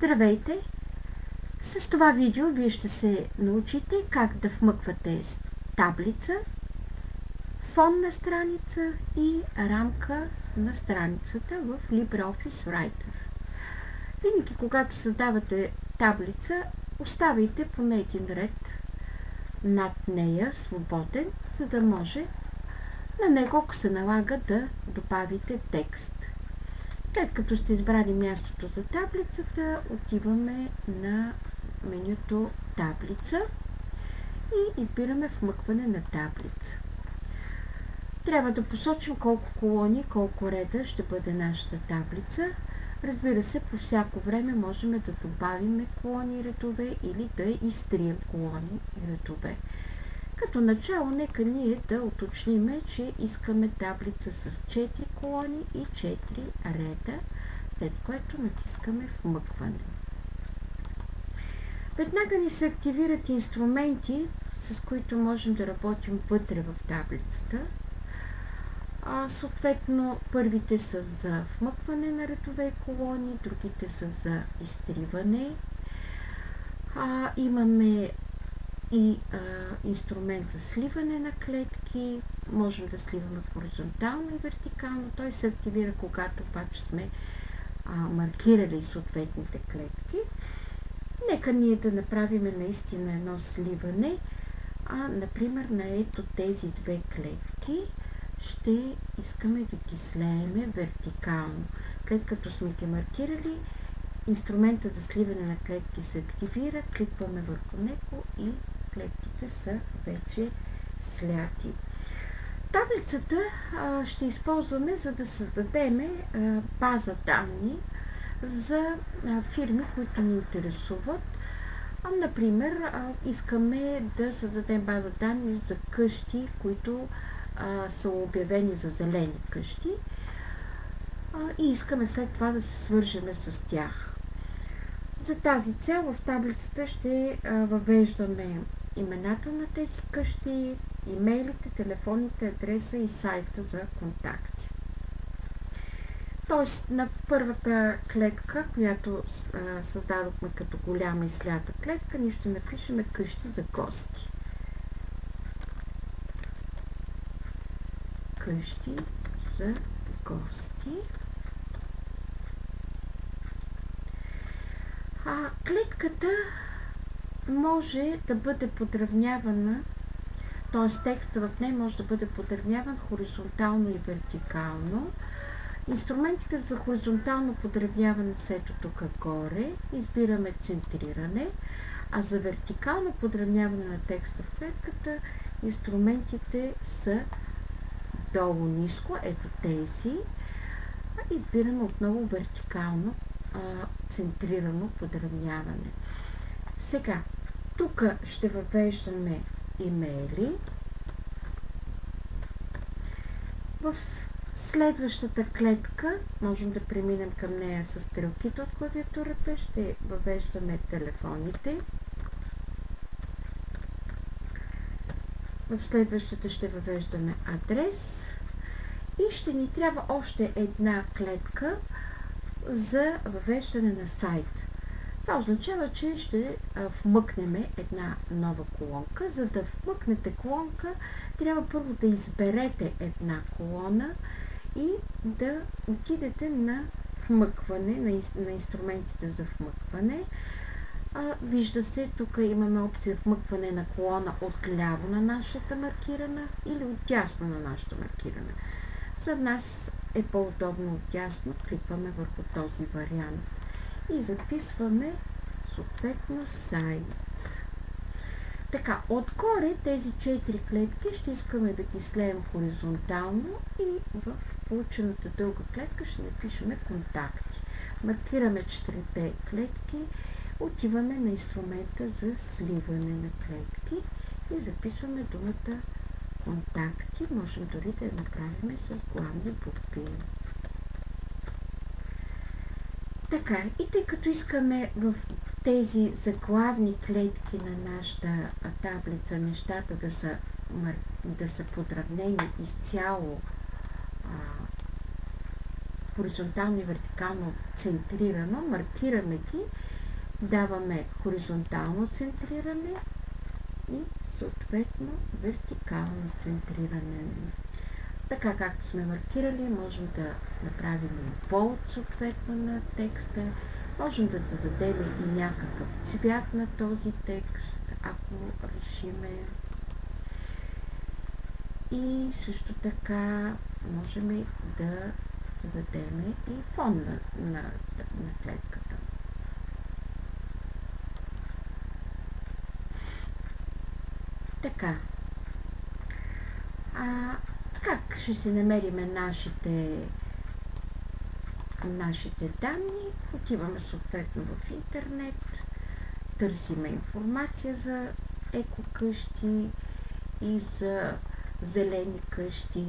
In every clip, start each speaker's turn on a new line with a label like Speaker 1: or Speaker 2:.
Speaker 1: Здравейте! С това видео вие ще се научите как да вмъквате таблица, фон на страница и рамка на страницата в LibreOffice Writer. Винаги, когато създавате таблица, оставяйте поне един ред над нея свободен, за да може на него, ако се налага, да добавите текст. След като сте избрали мястото за таблицата, отиваме на менюто таблица и избираме вмъкване на таблица. Трябва да посочим колко колони, колко реда ще бъде нашата таблица. Разбира се, по всяко време можем да добавим колони и редове или да изтрием колони и редове. Като начало, нека ние да уточним, че искаме таблица с 4 колони и 4 реда, след което натискаме вмъкване. Веднага ни се активират инструменти, с които можем да работим вътре в таблицата. Съответно, първите са за вмъкване на редове и колони, другите са за изтриване. Имаме и инструмент за сливане на клетки. Можем да сливаме хоризонтално и вертикално. Той се активира, когато обаче сме маркирали съответните клетки. Нека ние да направим наистина едно сливане. Например, на ето тези две клетки ще искаме да ги слееме вертикално. След като сме ги маркирали, инструмента за сливане на клетки се активира, кликваме върху него и клетките са вече сляти. Таблицата ще използваме, за да създадем база данни за фирми, които ни интересуват. Например, искаме да създадем база данни за къщи, които са обявени за зелени къщи и искаме след това да се свържем с тях. За тази цел в таблицата ще въвеждаме имената на тези къщи, имейлите, телефоните, адреса и сайта за контакти. Тоест на първата клетка, която създадохме като голяма и слята клетка, ние ще напишем къщи за гости. Къщи за гости. Клетката може да бъде подравнявана, т.е. текста в нея може да бъде подравняван хоризонтално и вертикално. Инструментите за хоризонтално подравняване са ето тук горе. Избираме центриране, а за вертикално подравняване на текста в клетката инструментите са долу ниско, ето тези. Избираме отново вертикално центрирано подравняване. Сега, тук ще въвеждаме имейли. В следващата клетка, можем да преминем към нея с стрелките от клавиатурата, ще въвеждаме телефоните. В следващата ще въвеждаме адрес и ще ни трябва още една клетка за въвеждане на сайт. Това означава, че ще вмъкнем една нова колонка. За да вмъкнете колонка, трябва първо да изберете една колона и да отидете на вмъкване, на инструментите за вмъкване. Вижда се, тук имаме опция вмъкване на колона отляво на нашата маркирана или отдясно на нашата маркирана. За нас е по-удобно отдясно, кликваме върху този вариант и записваме съответно сайт. Така, отгоре тези 4 клетки ще искаме да ги слеем хоризонтално и в получената дълга клетка ще напишем контакти. Маркираме 4 клетки, отиваме на инструмента за сливане на клетки и записваме думата контакти. Можем дори да я направим с главни букви. Така, и тъй като искаме в тези заглавни клетки на нашата таблица нещата да са подравнени изцяло хоризонтално и вертикално центрирано, маркираме ги даваме хоризонтално центриране и съответно вертикално центриране. Така както сме маркирали, можем да направим болд съответно на текста, можем да зададем и някакъв цвят на този текст, ако решиме. И също така можем да зададем и фон на клетката. Така. Как ще си намерим нашите данни? Отиваме съответно в интернет, търсиме информация за екокъщи и за зелени къщи.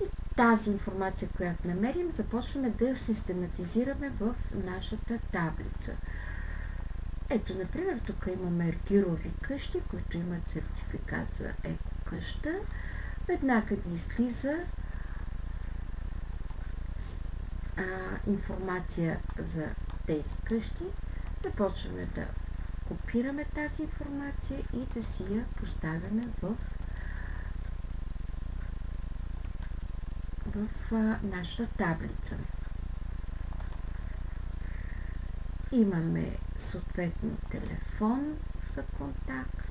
Speaker 1: И тази информация, която намерим, започваме да я систематизираме в нашата таблица. Ето, например, тук имаме Ергирови къщи, които имат сертификат за екокъща. Веднага ни излиза информация за тези къщи. Започваме да копираме тази информация и да си я поставяме в нашата таблица. Имаме съответно телефон за контакт.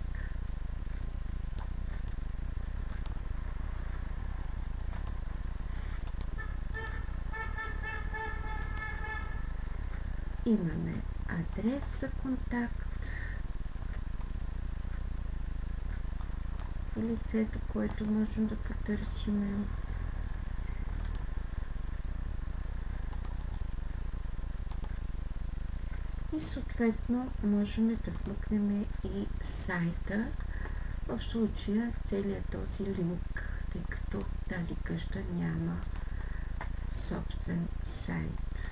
Speaker 1: Имаме адрес за контакт и лицето, което можем да потърсим. И съответно можем да вмъкнем и сайта, в случая целият този линк, тъй като тази къща няма собствен сайт.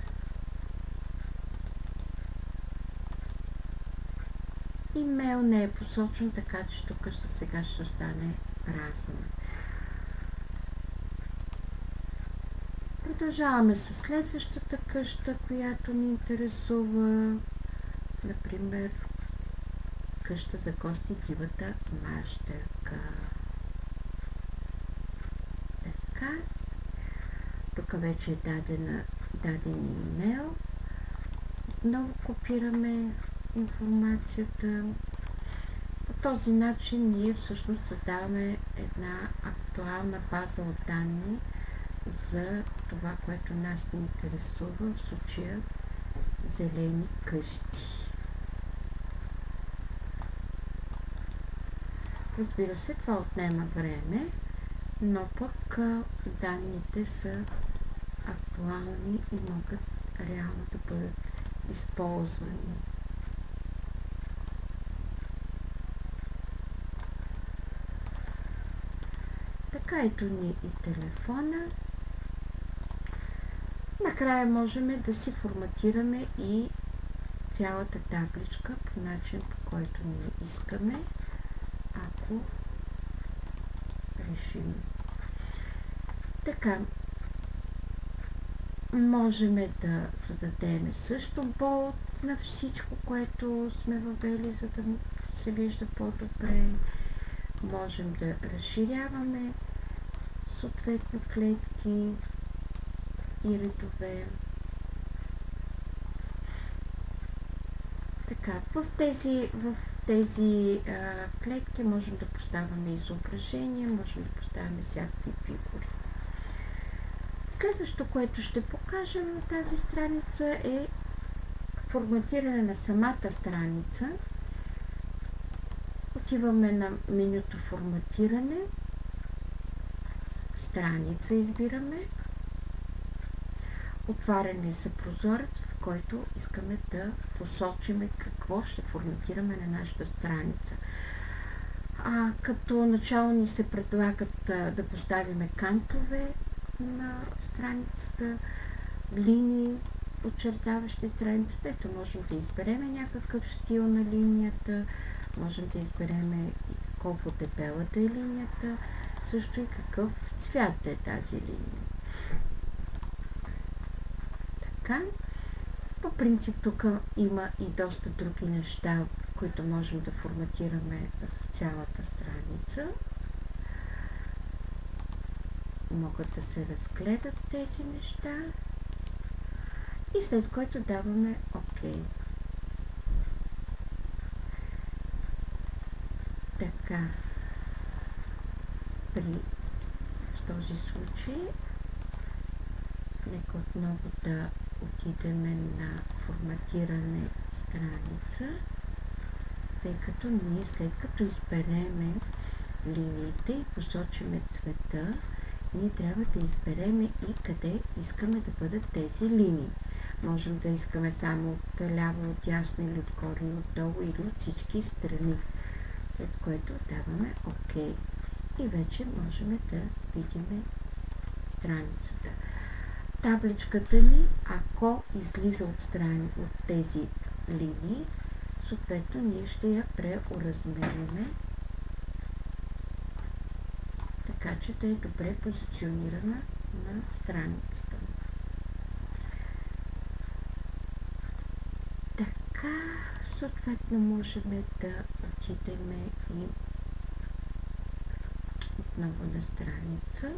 Speaker 1: Имейл не е посочен, така че тук сега ще остане празна. Продължаваме с следващата къща, която ни интересува. Например, къща за гости Дивата мащерка. Така. Тук вече е даден имейл. Отново копираме информацията. По този начин ние всъщност създаваме една актуална база от данни за това, което нас ни интересува, в случая зелени къщи. Разбира се, това отнема време, но пък данните са актуални и могат реално да бъдат използвани. Така, ето ни и телефона. Накрая можем да си форматираме и цялата табличка по начин, по който ние искаме, ако решим. Така, можем да зададем също болт на всичко, което сме въвели, за да се вижда по-добре. Можем да разширяваме съответно клетки и редове. Така, в тези клетки можем да поставяме изображения, можем да поставяме всякакви фигури. Следващото, което ще покажем на тази страница, е форматиране на самата страница. Отиваме на менюто форматиране, страница избираме, отваряме за прозорец, в който искаме да посочим какво ще форматираме на нашата страница. Като начало ни се предлагат да поставим кантове на страницата, линии, очертаващи страницата. Ето можем да изберем някакъв стил на линията, можем да изберем и колко дебела да е линията, също и какъв цвят да е тази линия. Така, По принцип тук има и доста други неща, които можем да форматираме с цялата страница. Могат да се разгледат тези неща и след което даваме ОК. Така, в този случай нека отново да отидем на форматиране страница, тъй като ние след като избереме линиите и посочиме цвета, ние трябва да избереме и къде искаме да бъдат тези линии. Можем да искаме само от ляво, от дясно или отгоре и отдолу или от всички страни, след което даваме ОК. И вече можем да видим страницата. Табличката ни, ако излиза от тези линии, съответно ние ще я преоразмериме, така че да е добре позиционирана на страницата. Така, съответно можем да отидем и отново на страница.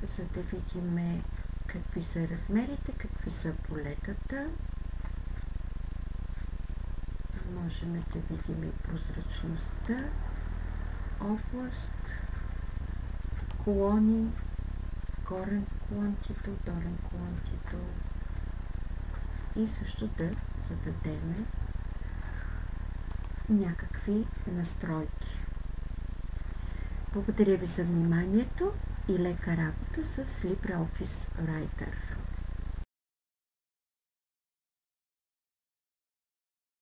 Speaker 1: За да видим какви са размерите, какви са полетата. Можем да видим и прозрачността, област, колони, горен колон титул, долен колон титул и също да зададем някакви настройки. Благодаря ви за вниманието и лека работа с LibreOffice Writer.